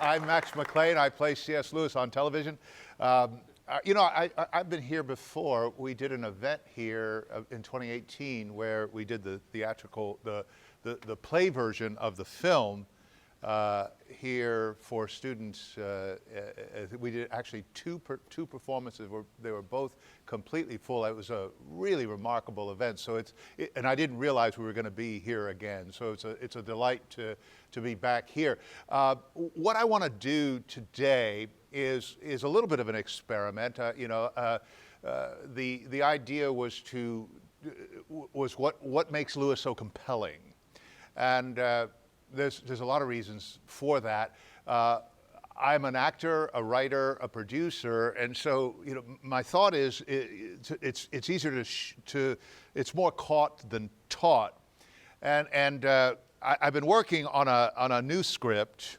I'm Max McLean. I play C.S. Lewis on television. I've been here before. We did an event here in 2018 where we did the theatrical, the play version of the film here for students. We did actually two performances. They were both completely full. It was a really remarkable event. So and I didn't realize we were going to be here again. So it's a delight to be back here. What I want to do today is a little bit of an experiment. The idea was what makes Lewis so compelling, and there's a lot of reasons for that. I'm an actor, a writer, a producer, and so my thought is it's easier it's more caught than taught, and I've been working on a new script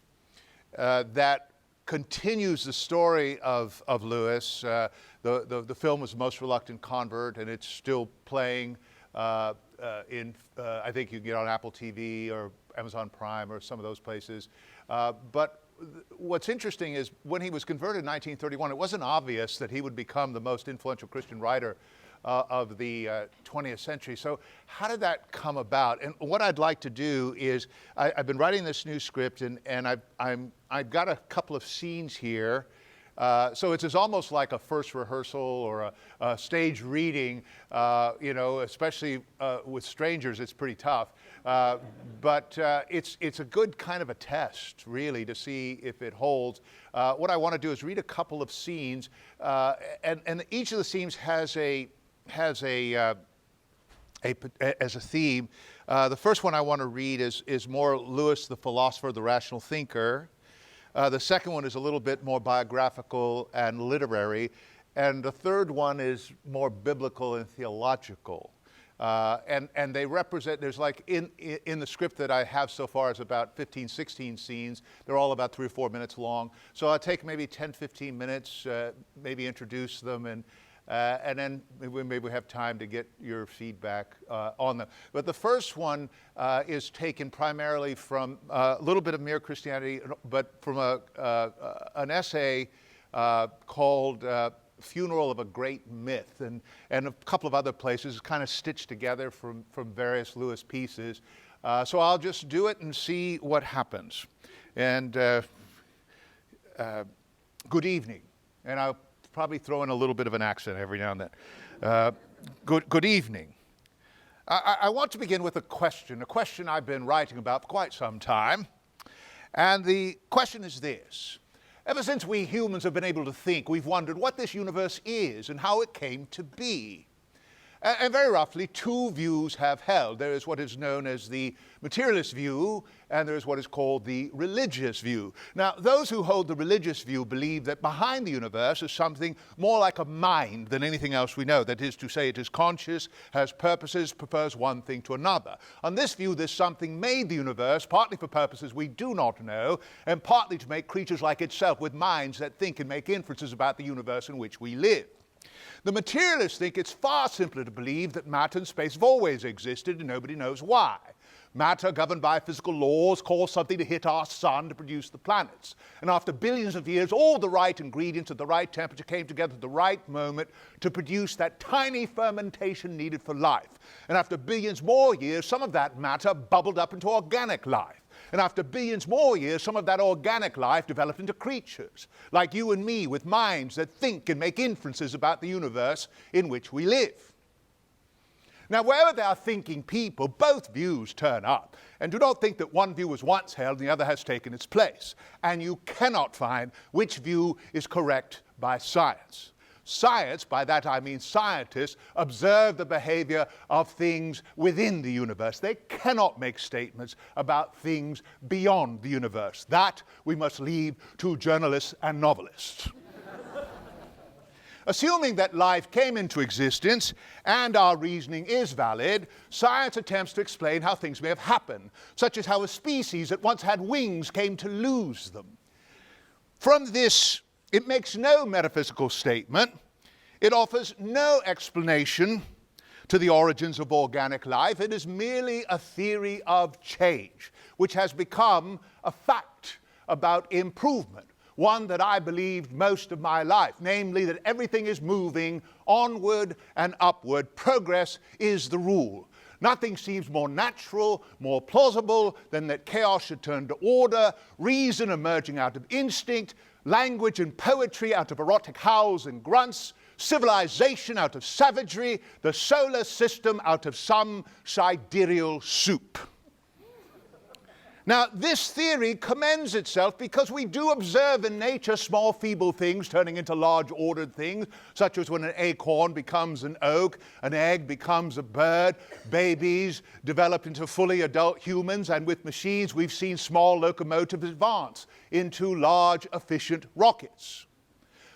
that continues the story of Lewis. The film was Most Reluctant Convert, and it's still playing I think you can get on Apple TV or Amazon Prime or some of those places. But what's interesting is when he was converted in 1931, it wasn't obvious that he would become the most influential Christian writer of the 20th century. So how did that come about? And what I'd like to do is, I've been writing this new script, and I've got a couple of scenes here. So it's almost like a first rehearsal or a stage reading, especially with strangers, it's pretty tough. But it's a good kind of a test, really, to see if it holds. What I want to do is read a couple of scenes, and each of the scenes has a theme. The first one I want to read is more Lewis, the philosopher, the rational thinker. The second one is a little bit more biographical and literary. And the third one is more biblical and theological. And they represent, there's like in the script that I have so far is about 15, 16 scenes. They're all about 3 or 4 minutes long. So I'll take maybe 10, 15 minutes, maybe introduce them, and then maybe we have time to get your feedback on them. But the first one is taken primarily from a little bit of Mere Christianity, but from an essay called Funeral of a Great Myth, and a couple of other places, kind of stitched together from various Lewis pieces. So I'll just do it and see what happens. And good evening. And I'll probably throw in a little bit of an accent every now and then. Good evening. I want to begin with a question I've been writing about for quite some time. And the question is this. Ever since we humans have been able to think, we've wondered what this universe is and how it came to be. And very roughly, two views have held. There is what is known as the materialist view, and there is what is called the religious view. Now, those who hold the religious view believe that behind the universe is something more like a mind than anything else we know. That is to say, it is conscious, has purposes, prefers one thing to another. On this view, this something made the universe, partly for purposes we do not know, and partly to make creatures like itself with minds that think and make inferences about the universe in which we live. The materialists think it's far simpler to believe that matter and space have always existed and nobody knows why. Matter, governed by physical laws, caused something to hit our sun to produce the planets. And after billions of years, all the right ingredients at the right temperature came together at the right moment to produce that tiny fermentation needed for life. And after billions more years, some of that matter bubbled up into organic life. And after billions more years, some of that organic life developed into creatures, like you and me, with minds that think and make inferences about the universe in which we live. Now, wherever there are thinking people, both views turn up. And do not think that one view was once held and the other has taken its place. And you cannot find which view is correct by science. Science, by that I mean scientists, observe the behavior of things within the universe. They cannot make statements about things beyond the universe. That we must leave to journalists and novelists. Assuming that life came into existence and our reasoning is valid, science attempts to explain how things may have happened, such as how a species that once had wings came to lose them. From this, it makes no metaphysical statement. It offers no explanation to the origins of organic life. It is merely a theory of change, which has become a fact about improvement, one that I believed most of my life, namely that everything is moving onward and upward. Progress is the rule. Nothing seems more natural, more plausible than that chaos should turn to order, reason emerging out of instinct, language and poetry out of erotic howls and grunts, civilization out of savagery, the solar system out of some sidereal soup. Now, this theory commends itself because we do observe in nature small, feeble things turning into large, ordered things, such as when an acorn becomes an oak, an egg becomes a bird, babies develop into fully adult humans, and with machines we've seen small locomotives advance into large, efficient rockets.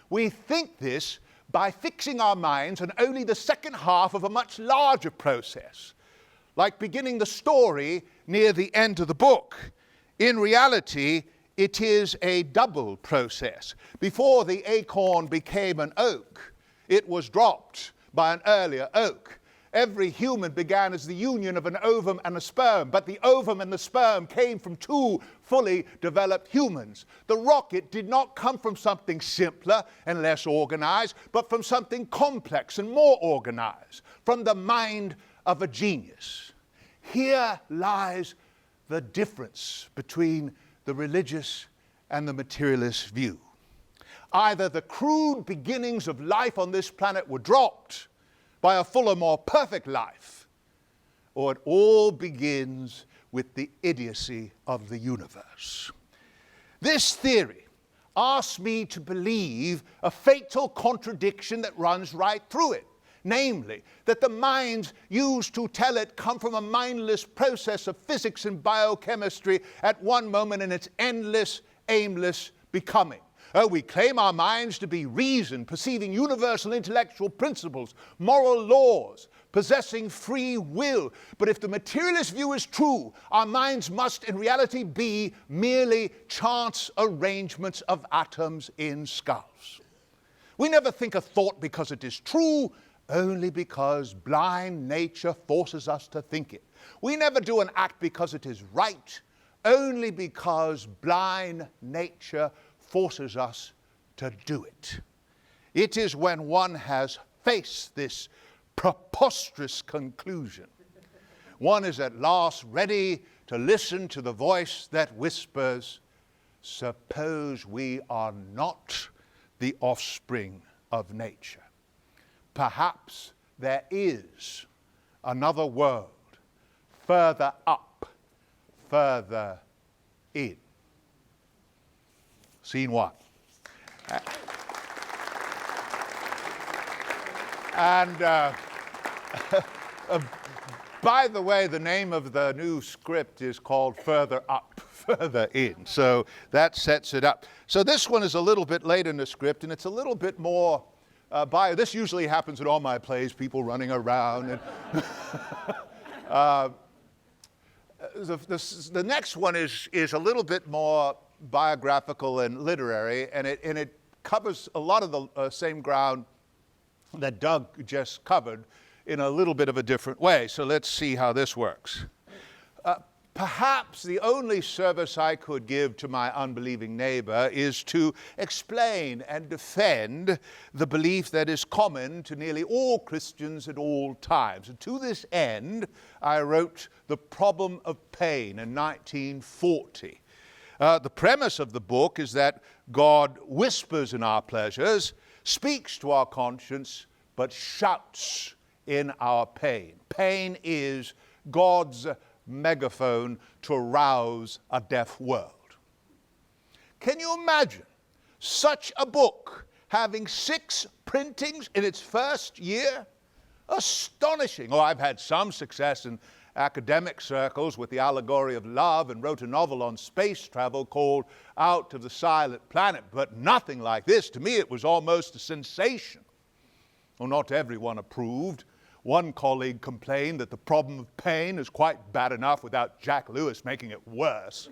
We think this by fixing our minds on only the second half of a much larger process, like beginning the story near the end of the book. In reality, it is a double process. Before the acorn became an oak, it was dropped by an earlier oak. Every human began as the union of an ovum and a sperm, but the ovum and the sperm came from two fully developed humans. The rocket did not come from something simpler and less organized, but from something complex and more organized, from the mind of a genius. Here lies the difference between the religious and the materialist view. Either the crude beginnings of life on this planet were dropped by a fuller, more perfect life, or it all begins with the idiocy of the universe. This theory asks me to believe a fatal contradiction that runs right through it. Namely, that the minds used to tell it come from a mindless process of physics and biochemistry at one moment in its endless, aimless becoming. Oh, we claim our minds to be reason, perceiving universal intellectual principles, moral laws, possessing free will. But if the materialist view is true, our minds must in reality be merely chance arrangements of atoms in skulls. We never think a thought because it is true, only because blind nature forces us to think it. We never do an act because it is right, only because blind nature forces us to do it. It is when one has faced this preposterous conclusion, one is at last ready to listen to the voice that whispers, "Suppose we are not the offspring of nature. Perhaps there is another world, further up, further in." Scene one. By the way, the name of the new script is called Further Up, Further In. So that sets it up. So this one is a little bit late in the script, and it's a little bit more this usually happens in all my plays, people running around. And the next one is a little bit more biographical and literary, and it covers a lot of the same ground that Doug just covered in a little bit of a different way. So let's see how this works. Perhaps the only service I could give to my unbelieving neighbor is to explain and defend the belief that is common to nearly all Christians at all times. And to this end, I wrote The Problem of Pain in 1940. The premise of the book is that God whispers in our pleasures, speaks to our conscience, but shouts in our pain. Pain is God's megaphone to rouse a deaf world. Can you imagine such a book having 6 printings in its first year? Astonishing. Oh, I've had some success in academic circles with the allegory of love and wrote a novel on space travel called Out of the Silent Planet, but nothing like this. To me, it was almost a sensation. Well, not everyone approved. One colleague complained that the problem of pain is quite bad enough without Jack Lewis making it worse.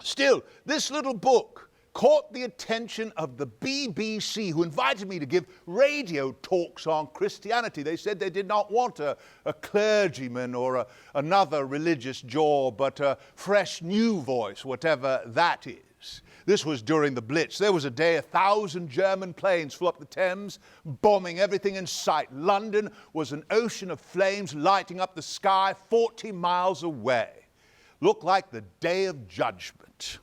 Still, this little book caught the attention of the BBC, who invited me to give radio talks on Christianity. They said they did not want a clergyman or another religious jaw, but a fresh new voice, whatever that is. This was during the Blitz. There was a day 1,000 German planes flew up the Thames, bombing everything in sight. London was an ocean of flames lighting up the sky 40 miles away. Looked like the Day of Judgment.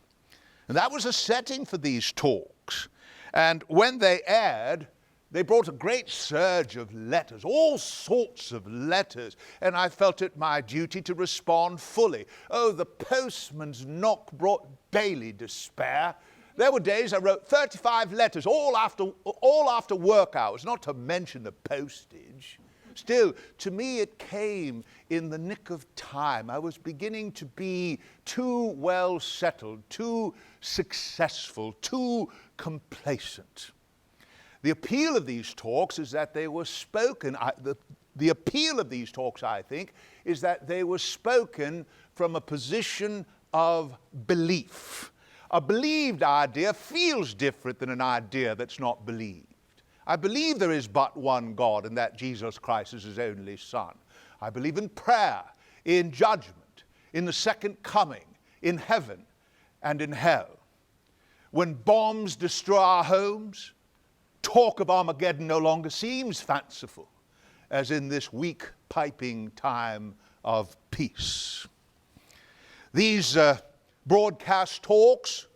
And that was a setting for these talks. And when they aired, they brought a great surge of letters, all sorts of letters, and I felt it my duty to respond fully. Oh, the postman's knock brought daily despair. There were days I wrote 35 letters, all after work hours, not to mention the postage. Still, to me it came in the nick of time. I was beginning to be too well settled, too successful, too complacent. The appeal of these talks is that they were spoken, the appeal of these talks, I think, is that they were spoken from a position of belief. A believed idea feels different than an idea that's not believed. I believe there is but one God and that Jesus Christ is his only Son. I believe in prayer, in judgment, in the second coming, in heaven and in hell. When bombs destroy our homes, talk of Armageddon no longer seems fanciful, as in this weak piping time of peace. These broadcast talks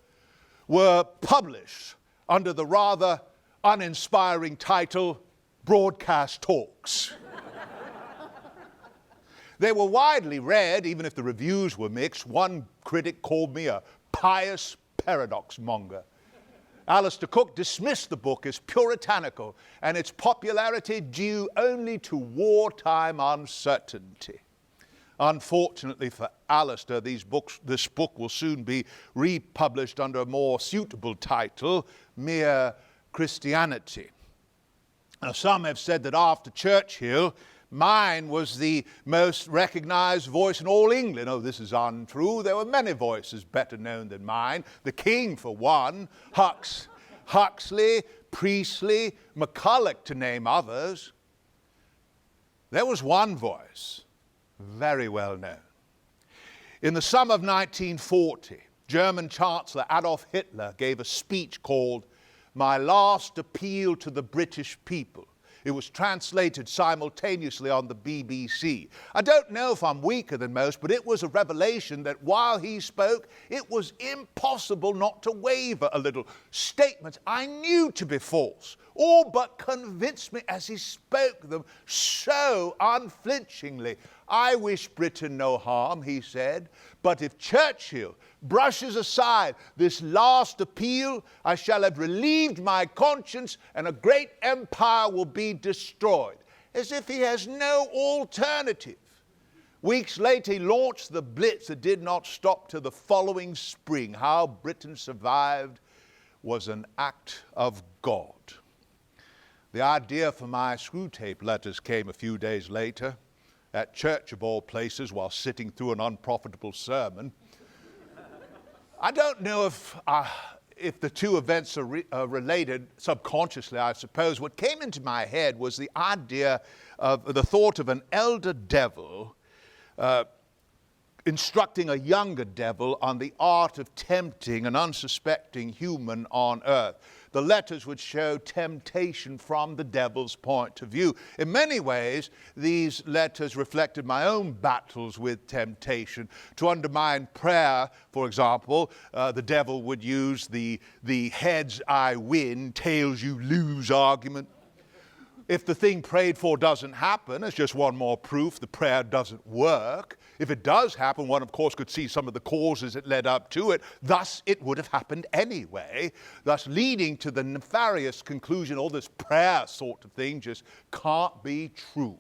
were published under the rather uninspiring title, Broadcast Talks. They were widely read, even if the reviews were mixed. One critic called me a pious paradox monger. Alistair Cook dismissed the book as puritanical and its popularity due only to wartime uncertainty. Unfortunately for Alistair, this book will soon be republished under a more suitable title, Mere Christianity. Now, some have said that after Churchill, mine was the most recognized voice in all England. Oh, this is untrue. There were many voices better known than mine. The King, for one, Huxley, Priestley, McCulloch, to name others. There was one voice, very well known. In the summer of 1940, German Chancellor Adolf Hitler gave a speech called My Last Appeal to the British People. It was translated simultaneously on the BBC. I don't know if I'm weaker than most, but it was a revelation that while he spoke, it was impossible not to waver a little. Statements I knew to be false, all but convinced me as he spoke them so unflinchingly. I wish Britain no harm, he said, but if Churchill brushes aside this last appeal, I shall have relieved my conscience and a great empire will be destroyed. As if he has no alternative. Weeks later, he launched the Blitz that did not stop till the following spring. How Britain survived was an act of God. The idea for my Screwtape letters came a few days later, at church of all places, while sitting through an unprofitable sermon. I don't know if the two events are related subconsciously, I suppose. What came into my head was the idea of the thought of an elder devil instructing a younger devil on the art of tempting an unsuspecting human on earth. The letters would show temptation from the devil's point of view. In many ways, these letters reflected my own battles with temptation. To undermine prayer, for example, the devil would use the heads I win, tails you lose argument. If the thing prayed for doesn't happen, it's just one more proof the prayer doesn't work. If it does happen, one, of course, could see some of the causes that led up to it. Thus, it would have happened anyway, thus leading to the nefarious conclusion, all this prayer sort of thing just can't be true.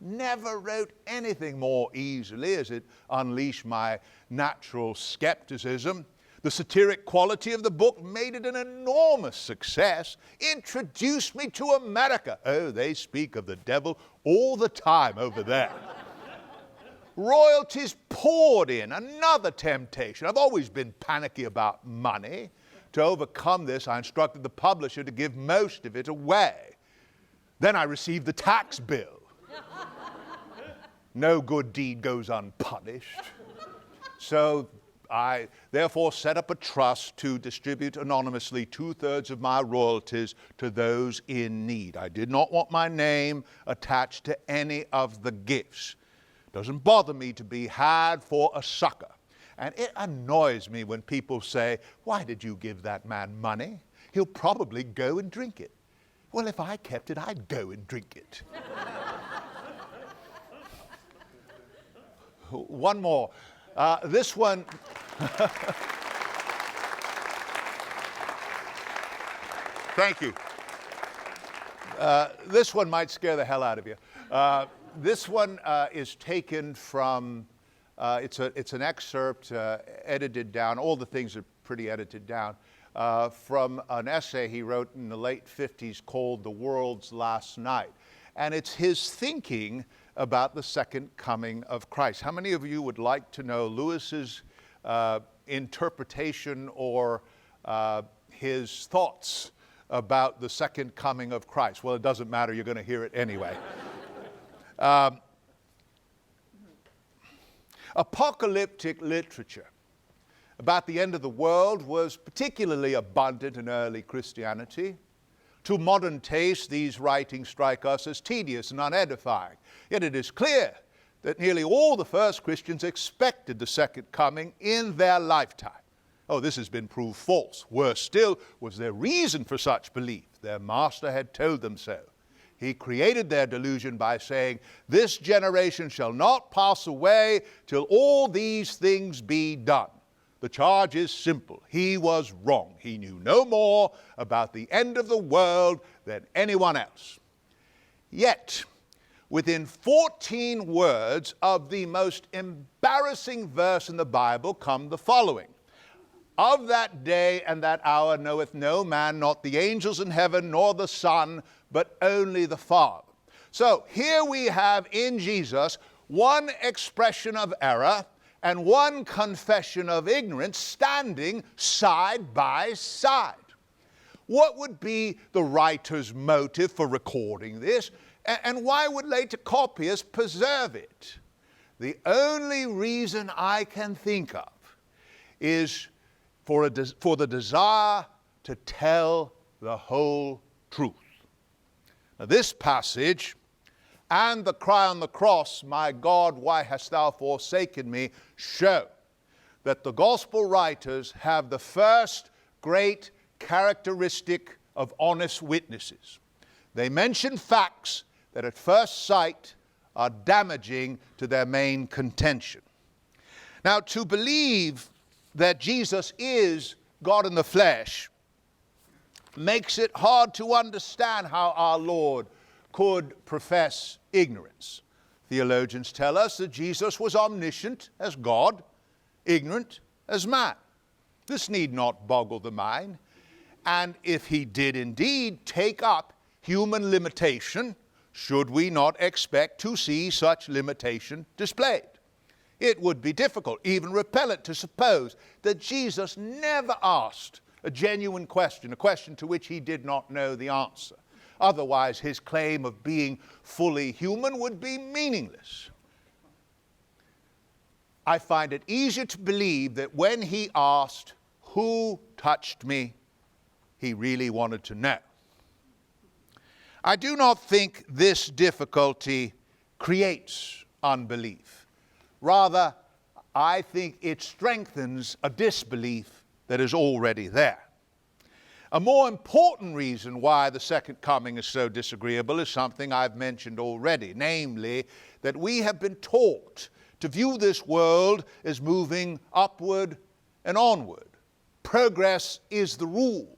Never wrote anything more easily as it unleashed my natural skepticism. The satiric quality of the book made it an enormous success, introduced me to America. Oh, they speak of the devil all the time over there. Royalties poured in, another temptation. I've always been panicky about money. To overcome this, I instructed the publisher to give most of it away. Then I received the tax bill. No good deed goes unpunished. So I therefore set up a trust to distribute anonymously 2/3 of my royalties to those in need. I did not want my name attached to any of the gifts. It doesn't bother me to be had for a sucker. And it annoys me when people say, "Why did you give that man money? He'll probably go and drink it." Well, if I kept it, I'd go and drink it. One more. This one. Thank you. This one might scare the hell out of you. This one is taken from, it's an excerpt edited down. All the things are pretty edited down. From an essay he wrote in the late 50s called The World's Last Night. And it's his thinking about the second coming of Christ. How many of you would like to know Lewis's interpretation or his thoughts about the second coming of Christ? Well, it doesn't matter. You're going to hear it anyway. Apocalyptic literature about the end of the world was particularly abundant in early Christianity. To modern taste, these writings strike us as tedious and unedifying. Yet it is clear that nearly all the first Christians expected the second coming in their lifetime. Oh, this has been proved false. Worse still was their reason for such belief. Their master had told them so. He created their delusion by saying, "This generation shall not pass away till all these things be done." The charge is simple. He was wrong. He knew no more about the end of the world than anyone else. Yet, within 14 words of the most embarrassing verse in the Bible come the following. "Of that day and that hour knoweth no man, not the angels in heaven, nor the Son, but only the Father." So here we have in Jesus one expression of error and one confession of ignorance standing side by side. What would be the writer's motive for recording this? And why would later copyists preserve it? The only reason I can think of is for the desire to tell the whole truth. Now, this passage and the cry on the cross, "My God, why hast thou forsaken me?" show that the gospel writers have the first great characteristic of honest witnesses. They mention facts that at first sight are damaging to their main contention. Now, to believe that Jesus is God in the flesh makes it hard to understand how our Lord could profess ignorance. Theologians tell us that Jesus was omniscient as God, ignorant as man. This need not boggle the mind. And if he did indeed take up human limitation, should we not expect to see such limitation displayed? It would be difficult, even repellent, to suppose that Jesus never asked a genuine question, a question to which he did not know the answer. Otherwise, his claim of being fully human would be meaningless. I find it easier to believe that when he asked, "Who touched me?" he really wanted to know. I do not think this difficulty creates unbelief. Rather, I think it strengthens a disbelief that is already there. A more important reason why the second coming is so disagreeable is something I've mentioned already, namely that we have been taught to view this world as moving upward and onward. Progress is the rule.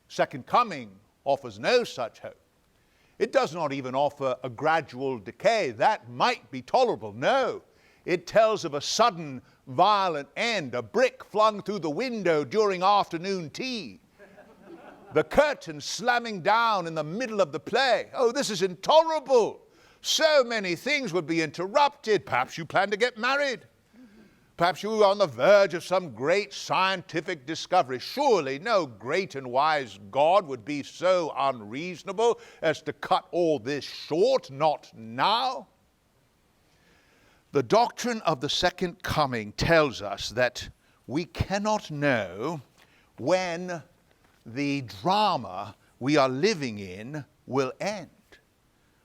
Second coming offers no such hope. It does not even offer a gradual decay. That might be tolerable. No, it tells of a sudden, violent end, a brick flung through the window during afternoon tea, the curtain slamming down in the middle of the play. Oh, this is intolerable. So many things would be interrupted. Perhaps you plan to get married. Perhaps you are on the verge of some great scientific discovery. Surely no great and wise God would be so unreasonable as to cut all this short, not now. The doctrine of the second coming tells us that we cannot know when the drama we are living in will end.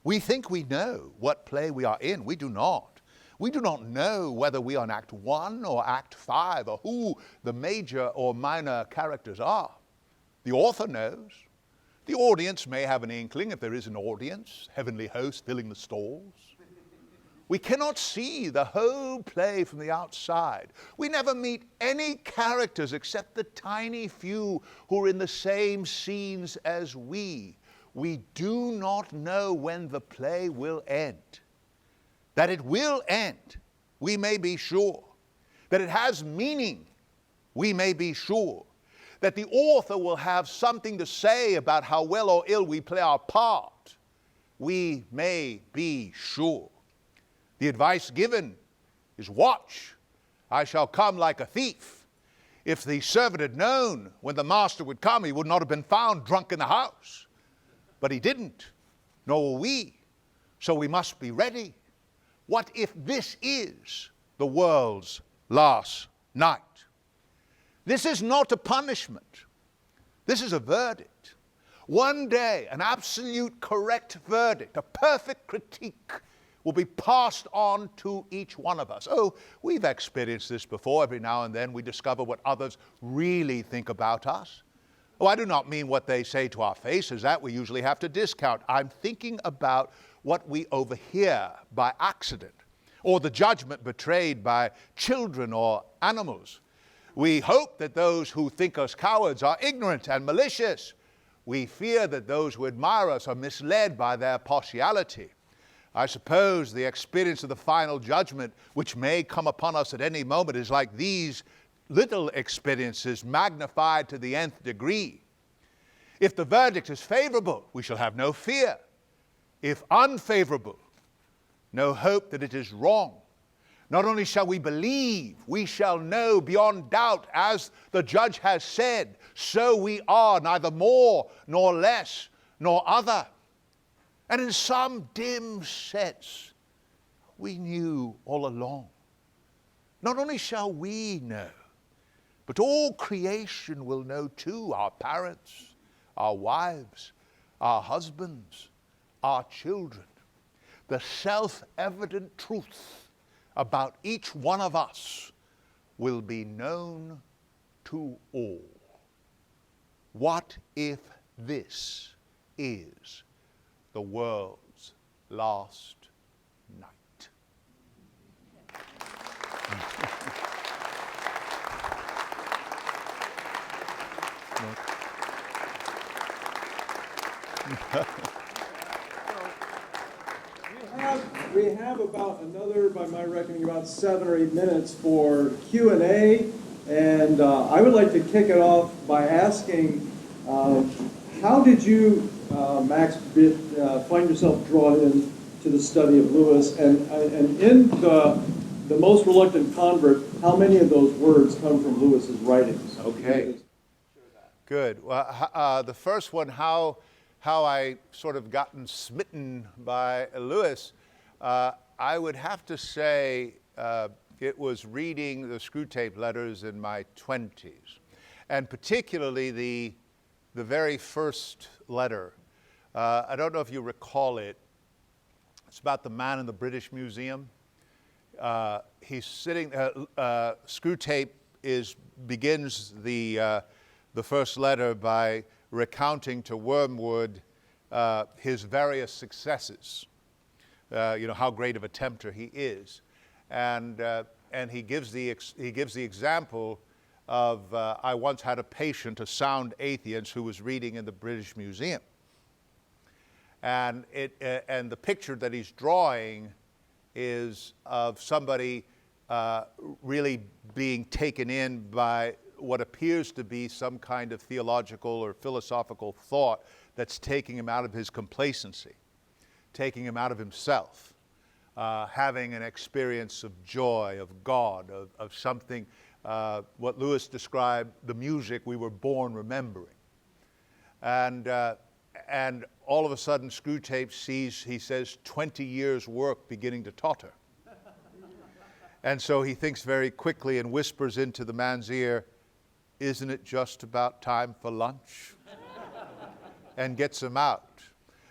We think we know what play we are in. We do not. We do not know whether we are in Act 1 or Act 5 or who the major or minor characters are. The author knows. The audience may have an inkling, if there is an audience, heavenly hosts filling the stalls. We cannot see the whole play from the outside. We never meet any characters except the tiny few who are in the same scenes as we. We do not know when the play will end. That it will end, we may be sure. That it has meaning, we may be sure. That the author will have something to say about how well or ill we play our part, we may be sure. The advice given is watch. I shall come like a thief. If the servant had known when the master would come, he would not have been found drunk in the house. But he didn't, nor will we. So we must be ready. What if this is the world's last night? This is not a punishment. This is a verdict. One day, an absolute correct verdict, a perfect critique, will be passed on to each one of us. Oh, we've experienced this before. Every now and then we discover what others really think about us. Oh, I do not mean what they say to our faces. That we usually have to discount. I'm thinking about what we overhear by accident, or the judgment betrayed by children or animals. We hope that those who think us cowards are ignorant and malicious. We fear that those who admire us are misled by their partiality. I suppose the experience of the final judgment, which may come upon us at any moment, is like these little experiences magnified to the nth degree. If the verdict is favorable, we shall have no fear. If unfavorable, no hope that it is wrong. Not only shall we believe, we shall know beyond doubt, as the judge has said, so we are, neither more nor less nor other. And in some dim sense, we knew all along. Not only shall we know, but all creation will know too, our parents, our wives, our husbands, our children. The self-evident truth about each one of us will be known to all. What if this is the world's last night? We have about another, by my reckoning, about 7 or 8 minutes for Q&A, and I would like to kick it off by asking, how did you, Max, find yourself drawn in to the study of Lewis, and in the most reluctant convert, how many of those words come from Lewis's writings? Okay. Good. Well, the first one, how I sort of gotten smitten by Lewis, I would have to say it was reading the Screwtape Letters in my 20s, and particularly the very first letter. I don't know if you recall it. It's about the man in the British Museum. He's sitting. Screwtape begins the first letter by recounting to Wormwood his various successes. How great of a tempter he is, and he gives the example of I once had a patient, a sound atheist, who was reading in the British Museum, and the picture that he's drawing is of somebody really being taken in by what appears to be some kind of theological or philosophical thought that's taking him out of his complacency, taking him out of himself, having an experience of joy, of God, of something, what Lewis described, the music we were born remembering. And all of a sudden, Screwtape sees, he says, 20 years' work beginning to totter. And so he thinks very quickly and whispers into the man's ear, "Isn't it just about time for lunch?" and gets him out.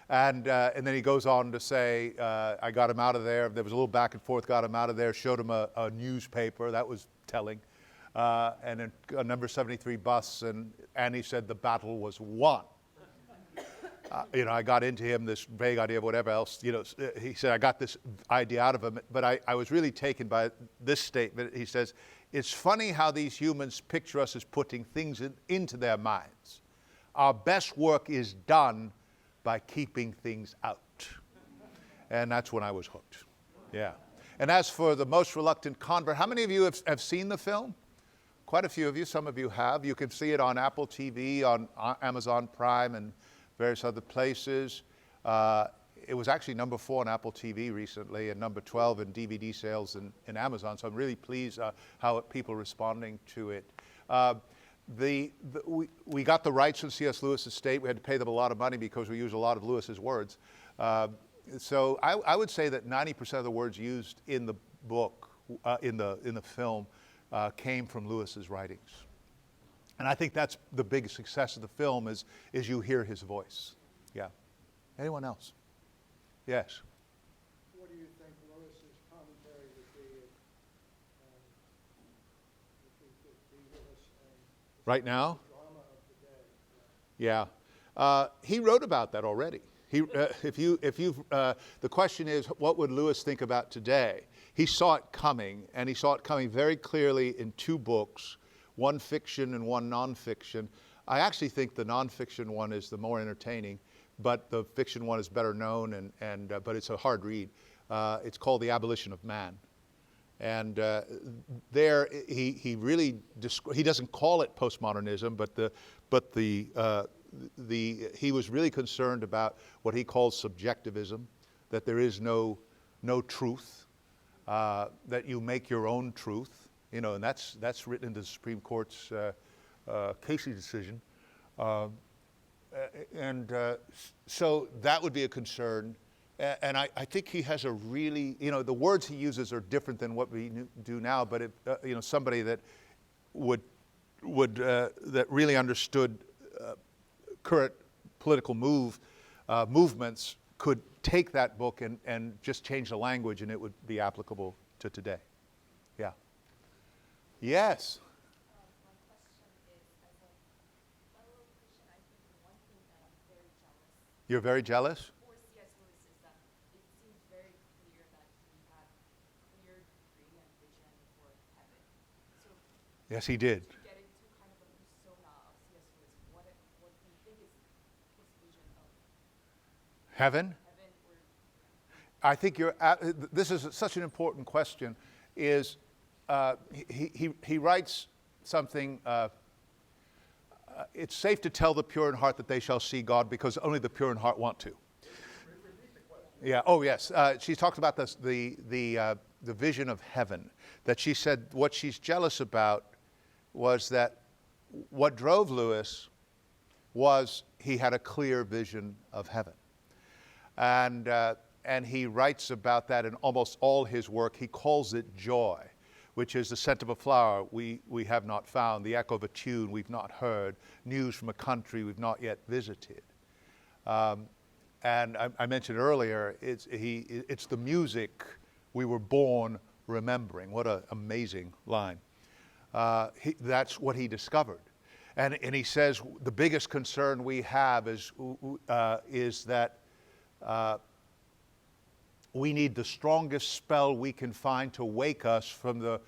And then he goes on to say, I got him out of there. There was a little back and forth, got him out of there, showed him a newspaper. That was telling. And a number 73 bus, and he said the battle was won. I got into him this vague idea of whatever else. He said, I got this idea out of him, but I was really taken by this statement. He says, it's funny how these humans picture us as putting things into their minds. Our best work is done by keeping things out. And that's when I was hooked. Yeah. And as for The Most Reluctant Convert, how many of you have seen the film? Quite a few of you. Some of you have. You can see it on Apple TV, on Amazon Prime, and various other places. It was actually number 4 on Apple TV recently and number 12 in DVD sales in Amazon. So I'm really pleased how people are responding to it. We got the rights from C.S. Lewis' estate. We had to pay them a lot of money because we use a lot of Lewis's words. So I would say that 90% of the words used in the book, in the film, came from Lewis's writings. And I think that's the biggest success of the film is you hear his voice. Yeah. Anyone else? Yes. What do you think Lewis's commentary would be if we could be with us and Right now? the drama of the day? Yeah. He wrote about that already. The question is, what would Lewis think about today? He saw it coming, and he saw it coming very clearly in 2 books, one fiction and one nonfiction. I actually think the nonfiction one is the more entertaining, but the fiction one is better known, but it's a hard read. It's called The Abolition of Man. And there he really he doesn't call it postmodernism, but he was really concerned about what he calls subjectivism, that there is no truth, that you make your own truth. And that's written into the Supreme Court's Casey decision. So that would be a concern. And I think he has a really, the words he uses are different than what we do now, but somebody that that really understood current political movements could take that book and just change the language, and it would be applicable to today. Yeah. Yes. My question is, as a fellow Christian, I think one thing that I'm very jealous You're very jealous? for C.S. Lewis is that it seems very clear that he had clear dream and vision for heaven. So Yes, he did. to get into kind of a persona of C.S. Lewis, what do you think is his vision of Heaven? heaven or I think this is such an important question. He writes something. It's safe to tell the pure in heart that they shall see God, because only the pure in heart want to. Yeah. Oh, yes. She talked about this, the vision of heaven. That she said what she's jealous about was that what drove Lewis was he had a clear vision of heaven, and he writes about that in almost all his work. He calls it joy, which is the scent of a flower we have not found, the echo of a tune we've not heard, news from a country we've not yet visited. And I mentioned earlier, it's the music we were born remembering. What an amazing line. That's what he discovered. And he says the biggest concern we have is that we need the strongest spell we can find to wake us from the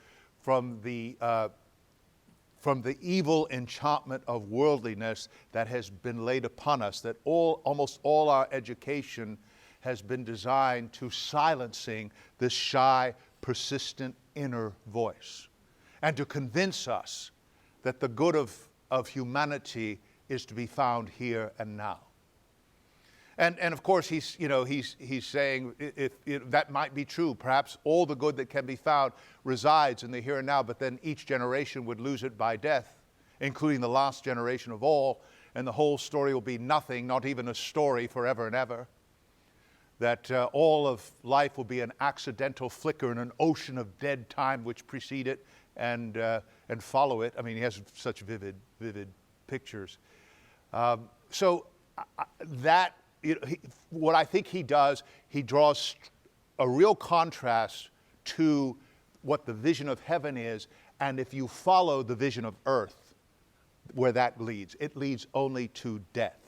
evil enchantment of worldliness that has been laid upon us, that almost all our education has been designed to silencing this shy, persistent inner voice, and to convince us that the good of humanity is to be found here and now. And of course, he's saying if that might be true. Perhaps all the good that can be found resides in the here and now, but then each generation would lose it by death, including the last generation of all, and the whole story will be nothing, not even a story forever and ever. That all of life will be an accidental flicker in an ocean of dead time which precede it and follow it. I mean, he has such vivid pictures. What I think he does, he draws a real contrast to what the vision of heaven is, and if you follow the vision of earth, where that leads, it leads only to death.